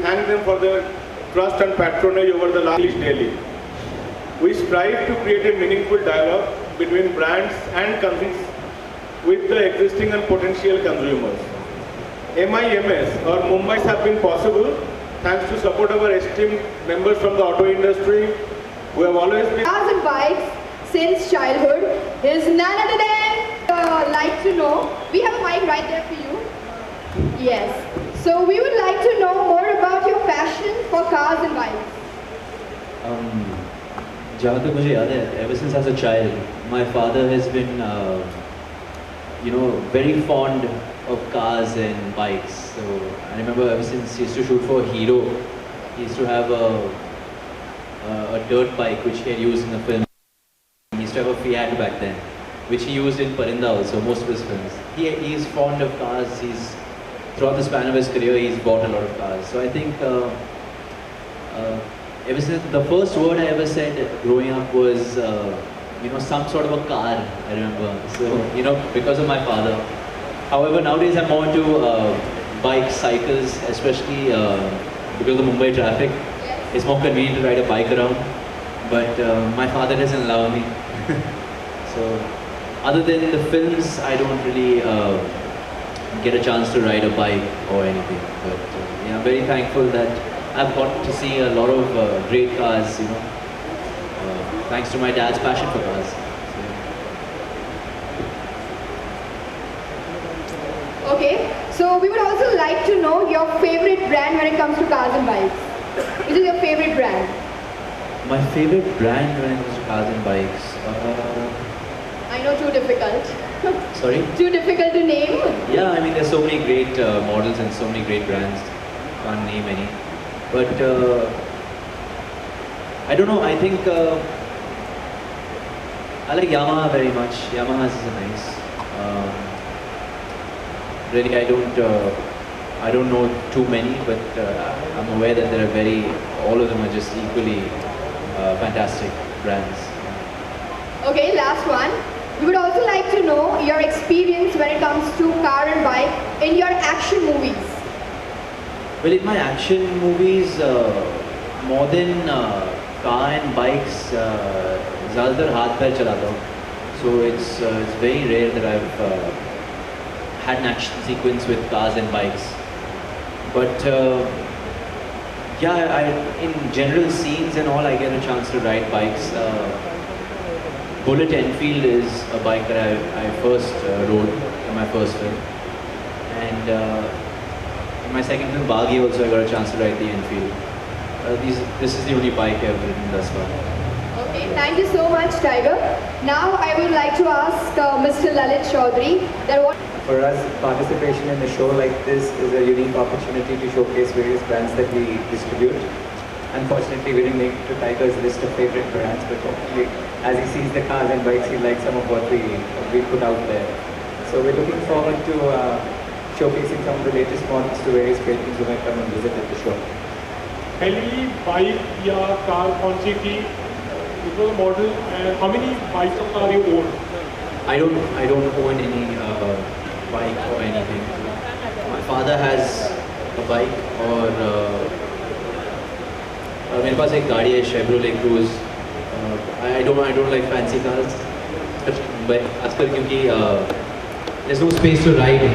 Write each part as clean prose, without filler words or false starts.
thank them for their trust and patronage over the last daily. We strive to create a meaningful dialogue between brands and companies with the existing and potential consumers. MIMS or Mumbai have been possible thanks to support of our esteemed members from the auto industry who have always been cars and bikes since childhood. Is none other than like to know. We have a mic right there for you. Yes. So we would like to know more about your passion for cars and bikes. जहाँ तक मुझे याद है, ever since as a child, my father has been, very fond of cars and bikes. So I remember ever since he used to shoot for Hero, he used to have a dirt bike which he had used in the film. He used to have a Fiat back then, which he used in Parinda also, most of his films. He is fond of cars. Throughout the span of his career, he's bought a lot of cars. So I think ever since the first word I ever said growing up was, some sort of a car, I remember. So, because of my father. However, nowadays I'm more into bikes, cycles, especially because of the Mumbai traffic. Yes. It's more convenient to ride a bike around. But my father doesn't allow me. So, other than the films, I don't really get a chance to ride a bike or anything. But I'm very thankful that I've got to see a lot of great cars, thanks to my dad's passion for cars. Okay, so we would also like to know your favorite brand when it comes to cars and bikes. Which is your favorite brand? My favorite brand when it comes to cars and bikes? I know, too difficult. Sorry? Too difficult to name? Yeah, I mean there's so many great models and so many great brands. Can't name any. But I don't know, I think I like Yamaha very much. Yamaha's is nice. Really, I don't know too many, but I'm aware that there are all of them are just equally fantastic brands. Okay, last one. We would also like to know your experience when it comes to car and bike in your action movies. Well, in my action movies, more than car and bikes, ज़्यादातर हाथ पैर चलाता हूँ. So it's very rare that I've had an action sequence with cars and bikes. But in general scenes and all, I get a chance to ride bikes. Bullet Enfield is a bike that I first rode in my first film. And in my second film, Baghi, also I got a chance to ride the Enfield. This is the only bike I've ridden thus far. Okay, thank you so much, Tiger. Now I would like to ask Mr. Lalit Chaudhary that what... For us, participation in a show like this is a unique opportunity to showcase various brands that we distribute. Unfortunately, we didn't make it to Tiger's list of favorite brands, but hopefully, as he sees the cars and bikes, he likes some of what we put out there. So we're looking forward to showcasing some of the latest models to various patrons who might come and visit at the show. पहली bike या car कौन सी थी? It was a model, and how many bikes or car you own? I don't own any bike or anything. My father has a bike और मेरे पास एक गाड़ी है Chevrolet Cruze. I don't like fancy cars, but आजकल क्योंकि there's no space to ride,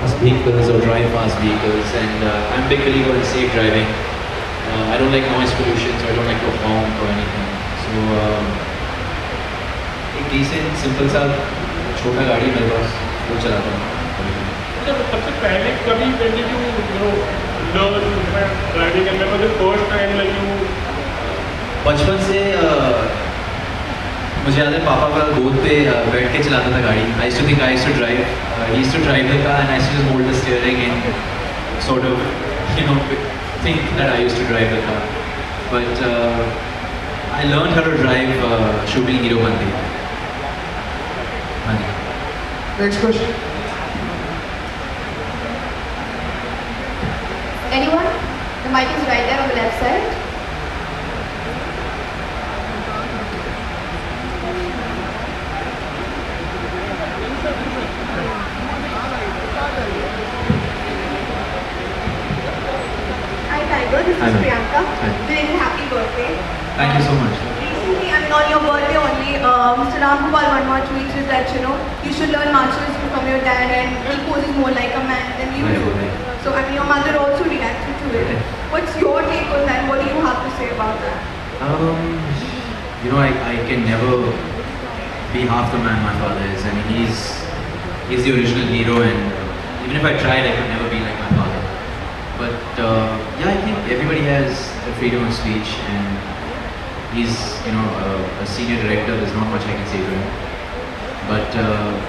fast vehicles or drive fast vehicles, and I'm a big believer in safe driving. I don't like noise pollution, so I don't like to honk or anything. So एक decent, simple सा छोटा गाड़ी मेरे पास वो चलाता हूँ. सबसे पहले कभी when did you learn driving, and when was the first time like you? बचपन से मुझे याद है पापा का गोद पे बैठ के चलाता था गाड़ी. I used to think I used to drive. He used to drive the car and I used to just hold the steering and sort of, think that I used to drive the car. But I learned how to drive shooting Hero Bandi. Next question. Anyone? The mic is right there on the left side. Tiger. This Hi, is ma'am. Priyanka. Hi. Belated happy birthday. Thank you so much. Recently, I mean on your birthday only, Mr. Ram Gopal Verma tweeted that you should learn martial from your dad and he poses more like a man than you Right, do. right. So I mean your mother also reacted to it. Right. What's your take on that? What do you have to say about that? I can never be half the man my father is. I mean, he's the original hero, and even if I tried, I could never be like my father. But yeah, I think everybody has the freedom of speech, and he's a senior director. There's not much I can say to him. But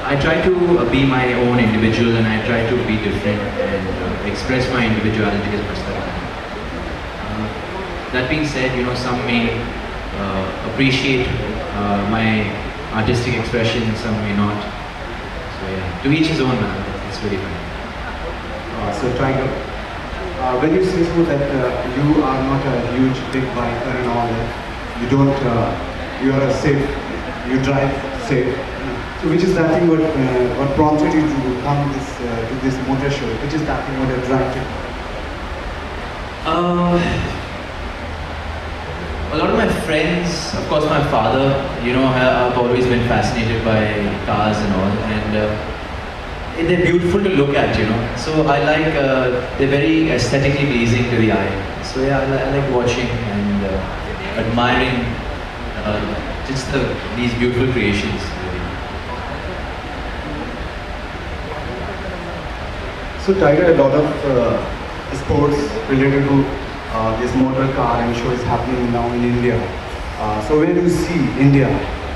I try to be my own individual, and I try to be different and express my individuality as much as I can. That being said, some may appreciate my artistic expression, some may not. So yeah, to each his own, man. It's really fun. So Tiger, when you say so that you are not a huge big biker and all that, you are a safe, you drive safe. So which is that thing what prompted you to come to this motor show? Which is that thing what attracted you? A lot of my friends, of course my father, have always been fascinated by cars and all, and they're beautiful to look at, So I like, they're very aesthetically pleasing to the eye. So yeah, I like watching and admiring just these beautiful creations. Really. So Tiger, a lot of sports related to this motor car and show is happening now in India. So where do you see India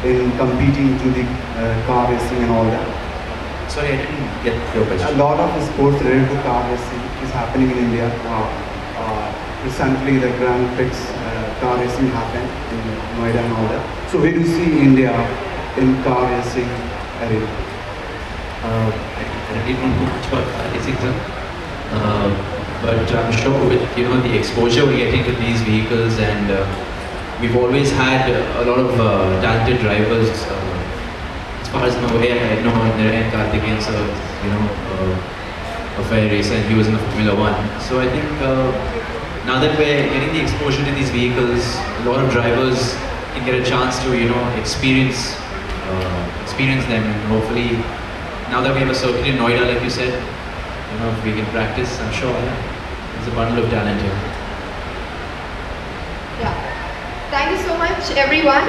in competing to the car racing and all that? Sorry, I didn't get your A question. lot of sports related to car racing is happening in India. Recently, the Grand Prix car racing happened in Noida and all that. So where do you see India in car racing area? I really don't know much about car racing, sir. But I'm sure with the exposure we're getting to these vehicles, and we've always had a lot of talented drivers. As far as I'm aware, I know Narayan Karthikeyan sir, a fair racer, and he was in the Formula One. So I think now that we're getting the exposure to these vehicles, a lot of drivers can get a chance to experience them, and hopefully now that we have a circuit in Noida, like you said, if we can practice, I'm sure there's a bundle of talent here. Yeah. Thank you so much, everyone.